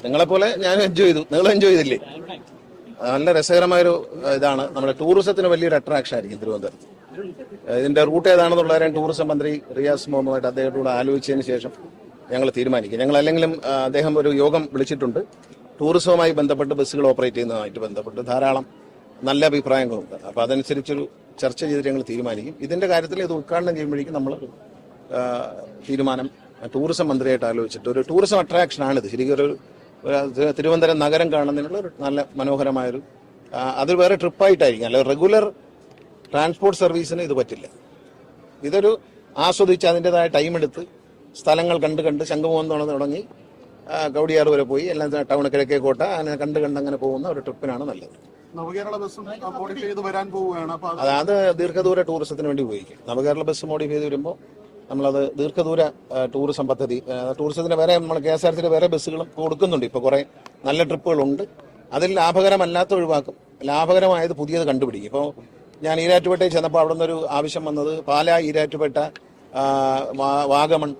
നിങ്ങളെപ്പോലെ ഞാൻ എൻജോയ് ചെയ്തു. നിങ്ങൾ എൻജോയ് ചെയ്തില്ലേ? നല്ല രസകരമായൊരു ഇതാണ്. നമ്മുടെ ടൂറിസത്തിന് വലിയൊരു അട്രാക്ഷൻ ആയിരിക്കും തിരുവനന്തപുരത്ത്. ഇതിന്റെ റൂട്ട് ഏതാണെന്നുള്ളവരെ ടൂറിസം മന്ത്രി റിയാസ് മുഹമ്മദ് അദ്ദേഹത്തോട് ആലോചിച്ചതിന് ശേഷം ഞങ്ങൾ തീരുമാനിക്കും. ഞങ്ങൾ അല്ലെങ്കിലും അദ്ദേഹം ഒരു യോഗം വിളിച്ചിട്ടുണ്ട്. ടൂറിസവുമായി ബന്ധപ്പെട്ട് ബസ്സുകൾ ഓപ്പറേറ്റ് ചെയ്യുന്നതുമായിട്ട് ബന്ധപ്പെട്ട് ധാരാളം നല്ല അഭിപ്രായങ്ങളുണ്ട്. അപ്പോൾ അതനുസരിച്ചൊരു ചർച്ച ചെയ്തിട്ട് ഞങ്ങൾ തീരുമാനിക്കും. ഇതിന്റെ കാര്യത്തിൽ ഇത് ഉദ്ഘാടനം ചെയ്യുമ്പോഴേക്കും നമ്മൾ തീരുമാനം ടൂറിസം മന്ത്രിയായിട്ട് ആലോചിച്ചിട്ട് ഒരു ടൂറിസം അട്രാക്ഷനാണിത്. ശരിക്കും ഒരു തിരുവനന്തപുരം നഗരം കാണുന്നതിനുള്ള ഒരു നല്ല മനോഹരമായൊരു അത് വേറെ ട്രിപ്പായിട്ടായിരിക്കും. അല്ല റെഗുലർ ട്രാൻസ്പോർട്ട് സർവീസിന് ഇത് പറ്റില്ല. ഇതൊരു ആസ്വദിച്ച് അതിൻ്റെതായ ടൈം എടുത്ത് സ്ഥലങ്ങൾ കണ്ട് ശംഖുമുഖം തുടങ്ങി ഗൗഡിയാർ വരെ പോയി എല്ലാം ടൗൺ കിഴക്കേക്കോട്ട അങ്ങനെ കണ്ട് അങ്ങനെ പോകുന്ന ഒരു ട്രിപ്പിനാണ് നല്ലത്. നവകേരള ബസ്സും മോഡിഫൈ ചെയ്ത് വരാൻ പോവുകയാണ്. അത് ദീർഘദൂര ടൂറിസത്തിന് വേണ്ടി ഉപയോഗിക്കും. നവകേരള ബസ് മോഡിഫൈ ചെയ്ത് വരുമ്പോൾ നമ്മളത് ദീർഘദൂര ടൂറിസം പദ്ധതി, ടൂറിസത്തിന് വേറെ നമ്മൾ KSRTC വേറെ ബസ്സുകളും കൊടുക്കുന്നുണ്ട്. ഇപ്പോൾ കുറേ നല്ല ട്രിപ്പുകളുണ്ട്. അതിൽ ലാഭകരമല്ലാത്ത ഒഴിവാക്കും, ലാഭകരമായത് പുതിയത് കണ്ടുപിടിക്കും. ഇപ്പോൾ ഞാൻ ഈരാറ്റുപേട്ടയിൽ ചെന്നപ്പോൾ അവിടെ നിന്നൊരു ആവശ്യം വന്നത് പാലാ, ഈരാറ്റുപേട്ട, വാഗമൺ,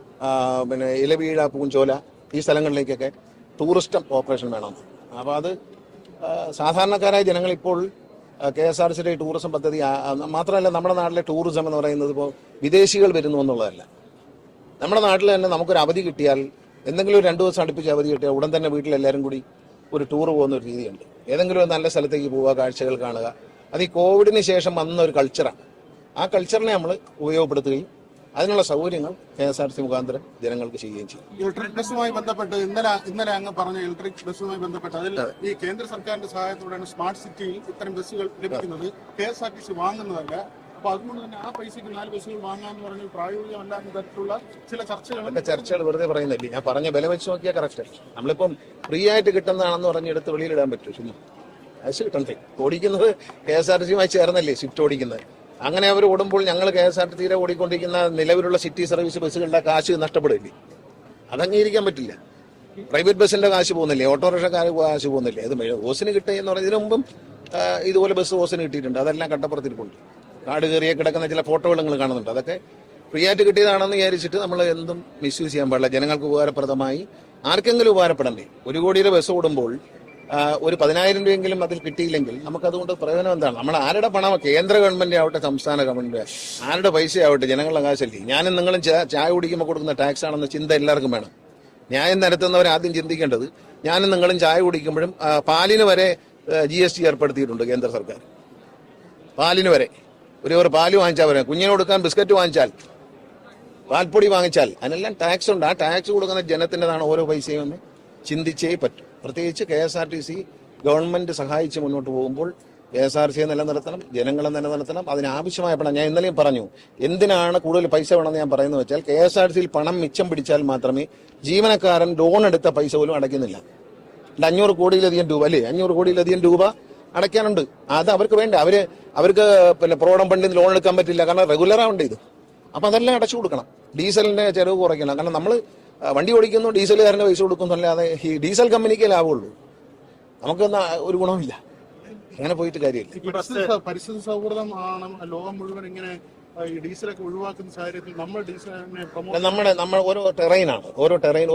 പിന്നെ ഇലവീഴ, പൂഞ്ചോല ഈ സ്ഥലങ്ങളിലേക്കൊക്കെ ടൂറിസ്റ്റ് ഓപ്പറേഷൻ വേണം. അപ്പോൾ അത് സാധാരണക്കാരായ ജനങ്ങൾ ഇപ്പോൾ KSRTC ടൂറിസം പദ്ധതി മാത്രമല്ല, നമ്മുടെ നാട്ടിലെ ടൂറിസം എന്ന് പറയുന്നത് ഇപ്പോൾ വിദേശികൾ വരുന്നു എന്നുള്ളതല്ല. നമ്മുടെ നാട്ടിൽ തന്നെ നമുക്കൊരു അവധി കിട്ടിയാൽ, എന്തെങ്കിലും ഒരു 2 ദിവസം അടുപ്പിച്ച് അവധി കിട്ടിയാൽ ഉടൻ തന്നെ വീട്ടിലെല്ലാവരും കൂടി ഒരു ടൂർ പോകുന്ന ഒരു രീതിയുണ്ട്. ഏതെങ്കിലും ഒരു നല്ല സ്ഥലത്തേക്ക് പോവുക, കാഴ്ചകൾ കാണുക. അത് ഈ കോവിഡിന് ശേഷം വന്ന ഒരു കൾച്ചറാണ്. ആ കൾച്ചറിനെ നമ്മൾ ഉപയോഗപ്പെടുത്തുകയും അതിനുള്ള സൗകര്യങ്ങൾ KSRTC മുഖാന്തരം ജനങ്ങൾക്ക് ചെയ്യുകയും ചെയ്യും. ഇലക്ട്രിക് ബസ്സുമായി ബന്ധപ്പെട്ട് ഇന്നലെ അങ്ങ് പറഞ്ഞ ഇലക്ട്രിക് ബസ്സുമായി ബന്ധപ്പെട്ട് അതിൽ ഈ കേന്ദ്ര സർക്കാരിന്റെ സഹായത്തോടെയാണ് സ്മാർട്ട് സിറ്റിയിൽ ഇത്തരം ബസ്സുകൾ ലഭിക്കുന്നത്. KSRTC വാങ്ങുന്നതല്ല. അപ്പൊ അതുകൊണ്ട് തന്നെ ആ പൈസക്ക് 4 ബസ്സുകൾ വാങ്ങാന്ന് പറഞ്ഞ പ്രായോഗികമല്ലാത്ത തരത്തിലുള്ള ചില ചർച്ചകൾ വെറുതെ പറയുന്നില്ലേ. ഞാൻ പറഞ്ഞ വില വെച്ച് നോക്കിയാൽ കറക്റ്റ്. നമ്മളിപ്പം ഫ്രീ ആയിട്ട് കിട്ടുന്നതാണെന്ന് പറഞ്ഞ് എടുത്ത് വെളിയിലിടാൻ പറ്റും. ശരി, അത് കിട്ടണ്ടേ? ഓടിക്കുന്നത് KSRTCയുമായി ചേർന്നല്ലേ സ്വിഫ്റ്റ് ഓടിക്കുന്നത്. അങ്ങനെ അവർ ഓടുമ്പോൾ ഞങ്ങൾ KSRTC ഓടിക്കൊണ്ടിരിക്കുന്ന നിലവിലുള്ള സിറ്റി സർവീസ് ബസ്സുകളുടെ കാശ് നഷ്ടപ്പെടില്ലേ? അതംഗീകരിക്കാൻ പറ്റില്ല. പ്രൈവറ്റ് ബസ്സിന്റെ കാശ് പോകുന്നില്ലേ, ഓട്ടോറിക്ഷക്കാർ കാശ് പോകുന്നില്ലേ? അത് ഓസിന് കിട്ടുകയെന്ന് പറഞ്ഞതിന് മുമ്പും ഇതുപോലെ ബസ് ഓസിന് കിട്ടിയിട്ടുണ്ട്. അതെല്ലാം കട്ടപ്പുറത്തിരിപ്പുണ്ട്. കാട് കയറിയ കിടക്കുന്ന ചില ഫോട്ടോകൾ നിങ്ങൾ കാണുന്നുണ്ട്. അതൊക്കെ ഫ്രീ ആയിട്ട് കിട്ടിയതാണെന്ന് വിചാരിച്ചിട്ട് നമ്മൾ എന്തും മിസ്യൂസ് ചെയ്യാൻ പാടില്ല. ജനങ്ങൾക്ക് ഉപകാരപ്രദമായി ആർക്കെങ്കിലും ഉപകാരപ്പെടണ്ടേ? 1 കോടിയുടെ ബസ് ഓടുമ്പോൾ ഒരു 10,000 രൂപയെങ്കിലും അതിൽ കിട്ടിയില്ലെങ്കിൽ നമുക്കതുകൊണ്ട് പ്രയോജനം എന്താണ്? നമ്മൾ ആരുടെ പണം, കേന്ദ്ര ഗവൺമെന്റ് ആവട്ടെ സംസ്ഥാന ഗവൺമെന്റ് ആരുടെ പൈസ ആവട്ടെ, ജനങ്ങളുടെ കാശല്ലേ. ഞാനും നിങ്ങളും ചായ കുടിക്കുമ്പോൾ കൊടുക്കുന്ന ടാക്സ് ആണെന്ന ചിന്ത എല്ലാവർക്കും വേണം. ന്യായം നിരത്തുന്നവർ ആദ്യം ചിന്തിക്കേണ്ടത്, ഞാനും നിങ്ങളും ചായ കുടിക്കുമ്പോഴും പാലിന് വരെ GST ഏർപ്പെടുത്തിയിട്ടുണ്ട് കേന്ദ്ര സർക്കാർ. പാലിന് വരെ ഒരു പാല് വാങ്ങിച്ചാൽ വരെ, കുഞ്ഞിന് കൊടുക്കാൻ ബിസ്ക്കറ്റ് വാങ്ങിച്ചാൽ, പാൽപ്പൊടി വാങ്ങിച്ചാൽ അതിനെല്ലാം ടാക്സ് ഉണ്ട്. ആ ടാക്സ് കൊടുക്കുന്ന ജനത്തിൻ്റെതാണ് ഓരോ പൈസയും എന്ന് ചിന്തിച്ചേ പറ്റും. പ്രത്യേകിച്ച് KSRTC ഗവൺമെന്റ് സഹായിച്ച് മുന്നോട്ട് പോകുമ്പോൾ KSRTC നിലനിർത്തണം, ജനങ്ങളെ നിലനിർത്തണം. അതിനാവശ്യമായ പണം ഞാൻ ഇന്നലെയും പറഞ്ഞു. എന്തിനാണ് കൂടുതൽ പൈസ വേണമെന്ന് ഞാൻ പറയുന്നത് വെച്ചാൽ, KSRTCയിൽ പണം മിച്ചം പിടിച്ചാൽ മാത്രമേ ജീവനക്കാരൻ ലോൺ എടുത്ത പൈസ പോലും അടയ്ക്കുന്നില്ല. 500 കോടിയിലധികം രൂപ അല്ലേ, 500 കോടിയിലധികം രൂപ അടയ്ക്കാനുണ്ട്. അത് അവർക്ക് വേണ്ട. അവർക്ക് പിന്നെ പ്രോഡം ഫണ്ടിൽ ലോൺ എടുക്കാൻ പറ്റില്ല, കാരണം റെഗുലറാവുണ്ട് ഇത്. അപ്പം അതെല്ലാം അടച്ചു കൊടുക്കണം. ഡീസലിന്റെ ചെലവ് കുറയ്ക്കണം. കാരണം നമ്മൾ വണ്ടി ഓടിക്കുന്നു, ഡീസലുകാരന് പൈസ കൊടുക്കുന്നു, അല്ലാതെ ഈ ഡീസൽ കമ്പനിക്കേ ലാഭമുള്ളൂ. നമുക്കൊന്നും ഒരു ഗുണമില്ല. അങ്ങനെ പോയിട്ട് കാര്യമില്ല. പരിസ്ഥിതി സൗഹൃദം ആണ് ലോകം മുഴുവൻ ഇങ്ങനെ ഡീസലൊക്കെ ഒഴിവാക്കുന്ന സാഹചര്യത്തിൽ നമ്മൾ ഓരോ ടെറൈനാണ്,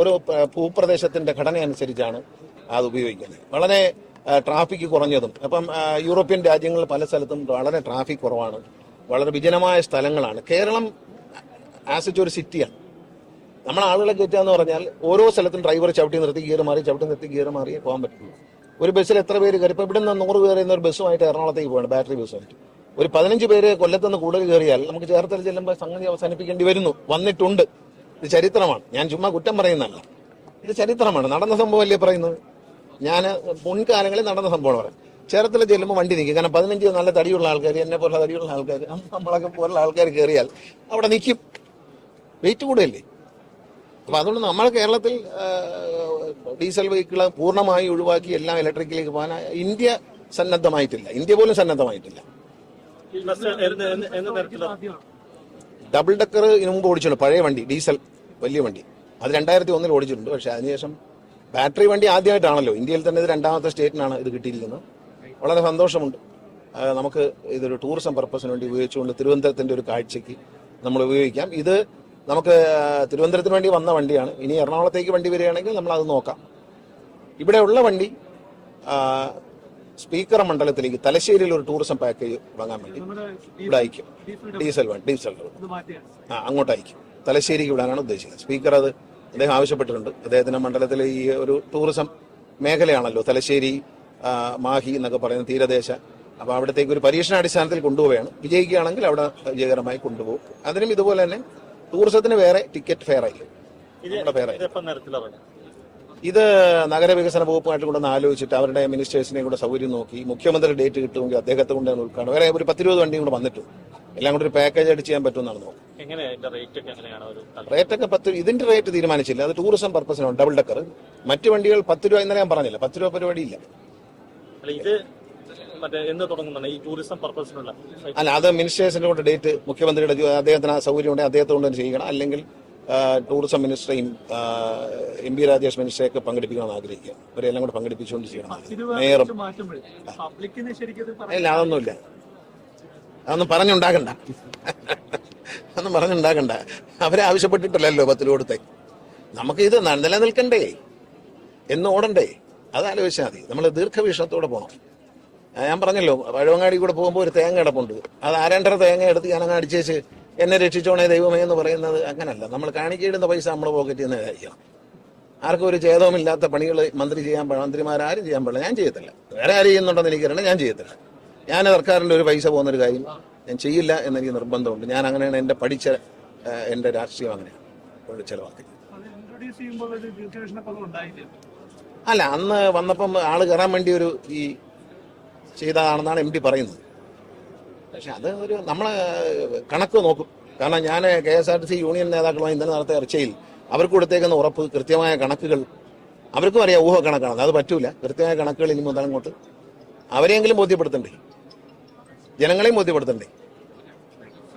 ഓരോ ഭൂപ്രദേശത്തിന്റെ ഘടന അനുസരിച്ചാണ് അത് ഉപയോഗിക്കുന്നത്. വളരെ ട്രാഫിക് കുറഞ്ഞതും. അപ്പം യൂറോപ്യൻ രാജ്യങ്ങളിൽ പല സ്ഥലത്തും വളരെ ട്രാഫിക് കുറവാണ്, വളരെ വിജനമായ സ്ഥലങ്ങളാണ്. കേരളം ആസ് ഒരു സിറ്റിയാണ്. നമ്മൾ ആളുകളെ കയറ്റുക എന്ന് പറഞ്ഞാൽ ഓരോ സ്ഥലത്തും ഡ്രൈവർ ചവിട്ടി നിർത്തി ഗിയർ മാറിയേ പോകാൻ പറ്റുള്ളൂ. ഒരു ബസ്സിൽ എത്ര പേര് കയറി? ഇപ്പോൾ ഇവിടെ നിന്ന് 100 കയറുന്ന ഒരു ബസ്സുമായിട്ട് എറണാകുളത്തേക്ക് പോകണം, ബാറ്ററി ബസ്സുമായിട്ട്. ഒരു 15 പേര് കൊല്ലത്തുനിന്ന് കൂടുതൽ കയറിയാൽ നമുക്ക് ചേർത്തല ചെല്ലുമ്പോൾ സംഗതി അവസാനിപ്പിക്കേണ്ടി വന്നിട്ടുണ്ട്. ഇത് ചരിത്രമാണ്. ഞാൻ ചുമ്മാ കുറ്റം പറയുന്നതല്ല, ഇത് ചരിത്രമാണ്. നടന്ന സംഭവം അല്ലേ പറയുന്നത്. ഞാൻ മുൻകാലങ്ങളിൽ നടന്ന സംഭവം പറയാം. ചേർത്തല ചെല്ലുമ്പോൾ വണ്ടി നിൽക്കും. കാരണം 15 നല്ല തടിയുള്ള ആൾക്കാർ, എന്നെ പോലെ തടിയുള്ള ആൾക്കാർ, നമ്മളൊക്കെ പോലുള്ള ആൾക്കാർ കയറിയാൽ അവിടെ നിൽക്കും. വെയിറ്റ് കൂടുതലല്ലേ? അപ്പൊ അതുകൊണ്ട് നമ്മൾ കേരളത്തിൽ ഡീസൽ വെഹിക്കിള് പൂർണ്ണമായി ഒഴിവാക്കി എല്ലാം ഇലക്ട്രിക്കിലേക്ക് പോകാൻ ഇന്ത്യ സന്നദ്ധമായിട്ടില്ല. ഇന്ത്യ പോലും സന്നദ്ധമായിട്ടില്ല. ഡബിൾ ഡക്കർ ഇതിനു മുമ്പ് ഓടിച്ചിട്ടുണ്ട്. പഴയ വണ്ടി, ഡീസൽ വലിയ വണ്ടി, അത് 2001 ഓടിച്ചിട്ടുണ്ട്. പക്ഷെ അതിനുശേഷം ബാറ്ററി വണ്ടി ആദ്യമായിട്ടാണല്ലോ ഇന്ത്യയിൽ തന്നെ. ഇത് 2ാമത്തെ സ്റ്റേറ്റിനാണ് ഇത് കിട്ടിയിരിക്കുന്നത്. വളരെ സന്തോഷമുണ്ട്. നമുക്ക് ഇതൊരു ടൂറിസം പർപ്പസിന് വേണ്ടി ഉപയോഗിച്ചുകൊണ്ട് തിരുവനന്തപുരത്തിന്റെ ഒരു കാഴ്ചയ്ക്ക് നമ്മൾ ഉപയോഗിക്കാം. ഇത് നമുക്ക് തിരുവനന്തപുരത്തിന് വേണ്ടി വന്ന വണ്ടിയാണ്. ഇനി എറണാകുളത്തേക്ക് വണ്ടി വരികയാണെങ്കിൽ നമ്മൾ അത് നോക്കാം. ഇവിടെയുള്ള വണ്ടി സ്പീക്കർ മണ്ഡലത്തിലേക്ക് തലശ്ശേരിയിൽ ഒരു ടൂറിസം പാക്കേജ് വാങ്ങാൻ വേണ്ടി ഇവിടെ അയക്കും. ഡീസൽ അങ്ങോട്ട് അയക്കും. തലശ്ശേരിക്ക് വിടാനാണ് ഉദ്ദേശിക്കുന്നത്. സ്പീക്കർ അത് അദ്ദേഹം ആവശ്യപ്പെട്ടിട്ടുണ്ട്. അദ്ദേഹത്തിന്റെ മണ്ഡലത്തിൽ ഈ ഒരു ടൂറിസം മേഖലയാണല്ലോ തലശ്ശേരി, മാഹി എന്നൊക്കെ പറയുന്ന തീരദേശ. അപ്പോൾ അവിടത്തേക്ക് ഒരു പരീക്ഷണാടിസ്ഥാനത്തിൽ കൊണ്ടുപോവുകയാണ്. വിജയിക്കുകയാണെങ്കിൽ അവിടെ വിജയകരമായി കൊണ്ടുപോകും. അതിനും ഇതുപോലെ തന്നെ ടൂറിസത്തിന് വേറെ ടിക്കറ്റ് ഫെയർ ആയി. ഇത് നഗരവികസന വകുപ്പുമായിട്ട് കൊണ്ടൊന്ന് ആലോചിച്ചിട്ട് അവരുടെ മിനിസ്റ്റേഴ്സിനെയും കൂടെ സൗകര്യം നോക്കി മുഖ്യമന്ത്രി ഡേറ്റ് കിട്ടുമെങ്കിൽ അദ്ദേഹത്തെ കൊണ്ട് ഉൾക്കാണ്. വേറെ ഒരു 10-20 വണ്ടിയും കൂടെ വന്നിട്ടുണ്ട്. എല്ലാം കൂടി ഒരു പാക്കേജ് ആയിട്ട് ചെയ്യാൻ പറ്റുമെന്നാണ് നോക്കുന്നത്. റേറ്റൊക്കെ 10, ഇതിന്റെ റേറ്റ് തീരുമാനിച്ചില്ല. അത് ടൂറിസം പർപ്പസിനാണ്. Double decker. മറ്റു വണ്ടികൾ 10 രൂപ ഇന്നലെ ഞാൻ പറഞ്ഞില്ല. 10 രൂപ പരിപാടിയില്ല. അല്ല, അത് മിനിസ്റ്റേഴ്സിന്റെ കൊണ്ട് ഡേറ്റ് മുഖ്യമന്ത്രിയുടെ അദ്ദേഹത്തിന് ആ സൗകര്യം ഉണ്ടെങ്കിൽ അദ്ദേഹത്തെ കൊണ്ട് തന്നെ ചെയ്യണം. അല്ലെങ്കിൽ ടൂറിസം മിനിസ്റ്ററെയും MP രാജേഷ് മിനിസ്റ്ററെയൊക്കെ പങ്കെടുപ്പിക്കണമെന്ന് ആഗ്രഹിക്കുക. അവരെല്ലാം കൂടെ പങ്കെടുപ്പിച്ചുകൊണ്ട് ചെയ്യണം. മേയറും ഇല്ല, അതൊന്നുമില്ല. അതൊന്നും പറഞ്ഞുണ്ടാക്കണ്ട. അവരെ ആവശ്യപ്പെട്ടിട്ടില്ലല്ലോ 10 രൂപ കൊടുത്തേ. നമുക്ക് ഇത് നിലനിൽക്കണ്ടേ, എന്ന് ഓടണ്ടേ, അതാലോചിച്ചാൽ മതി. നമ്മൾ ദീർഘവീക്ഷണത്തോടെ പോകണം. ഞാൻ പറഞ്ഞല്ലോ, പഴവങ്ങാടി കൂടെ പോകുമ്പോൾ ഒരു തേങ്ങ കിടപ്പുണ്ട്. അത് 2.5 തേങ്ങ എടുത്ത് ഞാനങ്ങ് അടിച്ചേച്ച് എന്നെ രക്ഷിച്ചോണേ ദൈവമേ എന്ന് പറയുന്നത് അങ്ങനല്ല. നമ്മൾ കാണിക്കേണ്ടുന്ന പൈസ നമ്മുടെ പോക്കറ്റിൽ നിന്ന് കഴിക്കണം. ആർക്കും ഒരു ഛേദവുമില്ലാത്ത പണികൾ മന്ത്രിമാരാരും ചെയ്യാൻ പാടില്ല. ഞാൻ ചെയ്യത്തില്ല. വേറെ ആരും ചെയ്യുന്നുണ്ടെന്ന് എനിക്കറിയണം. ഞാൻ ചെയ്യത്തില്ല. ഞാൻ സർക്കാരിൻ്റെ ഒരു പൈസ പോകുന്നൊരു കാര്യം ഞാൻ ചെയ്യില്ല എന്നെനിക്ക് നിർബന്ധമുണ്ട്. ഞാൻ അങ്ങനെയാണ് എൻ്റെ പഠിച്ച എൻ്റെ രാഷ്ട്രീയം അങ്ങനെയാണ് ചിലവാക്കി. അല്ല, അന്ന് വന്നപ്പം ആള് കയറാൻ വേണ്ടി ഒരു ഈ ചെയ്തതാണെന്നാണ് MD പറയുന്നത്. പക്ഷെ അത് ഒരു നമ്മളെ കണക്ക് നോക്കും. കാരണം ഞാൻ KSRTC യൂണിയൻ നേതാക്കളുമായി ഇന്നലെ നടത്തിയ ചർച്ചയിൽ അവർക്ക് കൊടുത്തേക്കുന്ന ഉറപ്പ്, കൃത്യമായ കണക്കുകൾ അവർക്കും അറിയാം. ഊഹ കണക്കാണ്, അത് പറ്റൂല. കൃത്യമായ കണക്കുകൾ ഇനി മുതൽ അങ്ങോട്ട് അവരെയെങ്കിലും ബോധ്യപ്പെടുത്തണ്ടേ, ജനങ്ങളെയും ബോധ്യപ്പെടുത്തണ്ടേ.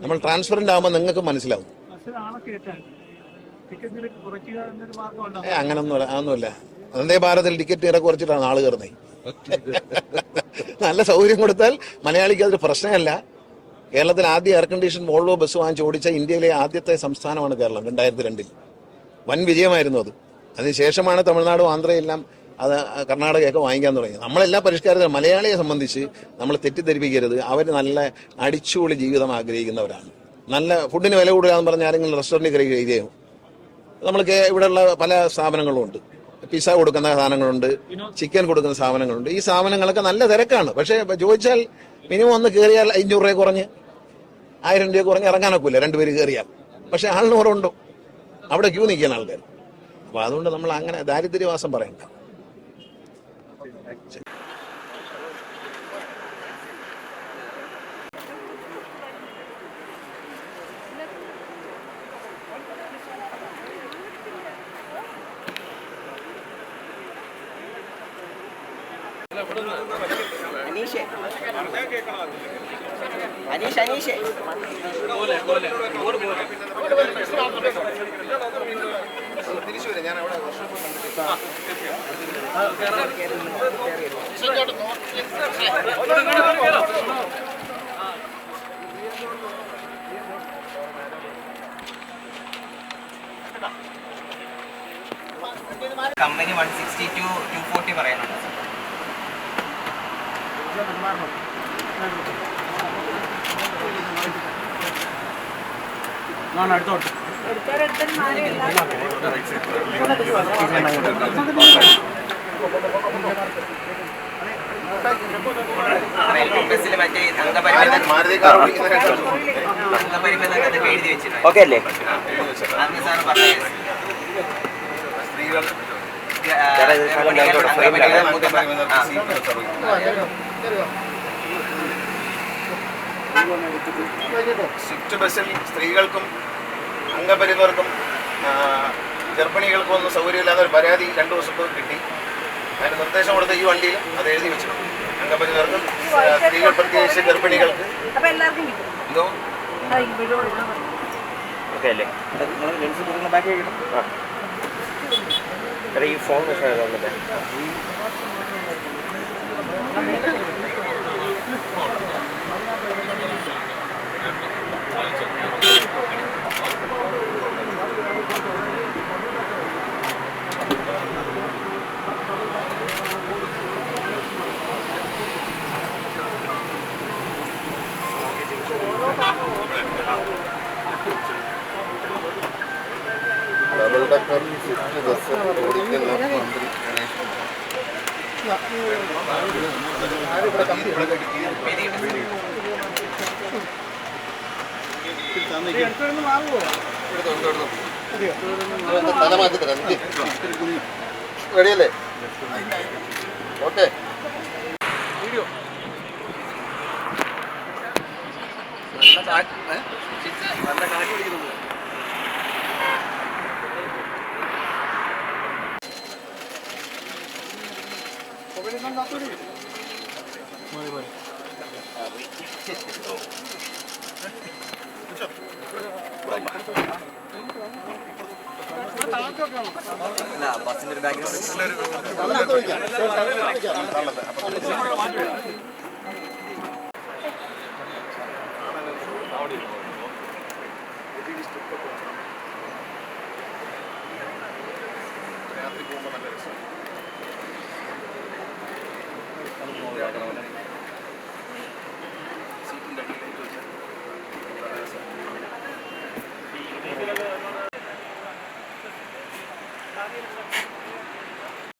നമ്മൾ ട്രാൻസ്പെറന്റ് ആകുമ്പോൾ നിങ്ങൾക്ക് മനസ്സിലാവും. അതൊന്നുമില്ല. വന്ദേ ഭാരതിൽ ടിക്കറ്റ് നിരക്ക് കുറച്ചിട്ടാണ് ആള് കയറുന്നത്. നല്ല സൗകര്യം കൊടുത്താൽ മലയാളിക്ക് അതൊരു പ്രശ്നമല്ല. കേരളത്തിൽ ആദ്യം എയർ കണ്ടീഷൻ വോൾവോ ബസ് വാങ്ങിച്ച് ഓടിച്ച ഇന്ത്യയിലെ ആദ്യത്തെ സംസ്ഥാനമാണ് കേരളം. 2002 വൻ വിജയമായിരുന്നു അത്. അതിനുശേഷമാണ് തമിഴ്നാടും ആന്ധ്രയെല്ലാം അത് കർണാടകയൊക്കെ വാങ്ങിക്കാൻ തുടങ്ങി. നമ്മളെല്ലാ പരിഷ്കാരത്തിലും മലയാളിയെ സംബന്ധിച്ച് നമ്മൾ തെറ്റിദ്ധരിപ്പിക്കരുത്. അവർ നല്ല അടിച്ചുപൊളി ജീവിതം ആഗ്രഹിക്കുന്നവരാണ്. നല്ല ഫുഡിന് വില കൂടുതൽ എന്ന് പറഞ്ഞാൽ ആരെങ്കിലും റെസ്റ്റോറൻറ്റിൽ കയറി കഴിയുകയും നമ്മൾക്ക് ഇവിടെയുള്ള പല സ്ഥാപനങ്ങളും ഉണ്ട്. പിസ്സ കൊടുക്കുന്ന സാധനങ്ങളുണ്ട്, ചിക്കൻ കൊടുക്കുന്ന സ്ഥാപനങ്ങളുണ്ട്. ഈ സ്ഥാപനങ്ങളൊക്കെ നല്ല തിരക്കാണ്. പക്ഷേ ചോദിച്ചാൽ മിനിമം ഒന്ന് കയറിയാൽ 500 രൂപ കുറഞ്ഞ് 1000 രൂപ കുറഞ്ഞ് ഇറങ്ങാനൊക്കില്ല 2 പേര് കയറിയാൽ. പക്ഷെ ആളിന് ഓരോ അവിടെ ക്യൂ നിൽക്കുന്ന ആൾക്കാർ. അപ്പൊ അതുകൊണ്ട് നമ്മൾ അങ്ങനെ ദാരിദ്ര്യവാസം പറയണ്ട. അനീഷ് തിരിച്ചു വരും. ഞാൻ അവിടെ കമ്പനി 160 to 240 പറയുന്നുണ്ട്. ബസ്സിൽ മറ്റേ അംഗപരിമിതം എഴുതി വെച്ചിട്ടുണ്ട്. ഓക്കെ അല്ലേ? അന്ന് സാർ പറഞ്ഞു സ്ത്രീകൾ സ്വിഫ്റ്റ് ബസ്സിൽ സ്ത്രീകൾക്കും അംഗപരിമിതർക്കും ഗർഭിണികൾക്കും ഒന്നും സൗകര്യമില്ലാത്ത ഒരു പരാതി 2 ദിവസം കിട്ടി. അതിന് നിർദ്ദേശം കൊടുത്ത ഈ വണ്ടിയിലും അത് എഴുതി വെച്ചിട്ടുണ്ട്. അംഗപരിമിതർക്കും സ്ത്രീകൾ പ്രത്യേകിച്ച് ഗർഭിണികൾക്ക് എന്തോ ഓക്കെ അല്ലേ? ഈ ഫോൺ യാത്രക്കാർ സ്വിഫ്റ്റ് ബസ് ഓടിക്കുന്ന മന്ത്രി തല മാറ്റി തരാം റെഡിയല്ലേ? ഓക്കെ. നല്ല കാറ്റ് പിടിക്കുന്നുണ്ട്. അല്ല ബസ്സിന്റെ ഒരു ബാക്ക്ഗ്രൗണ്ട്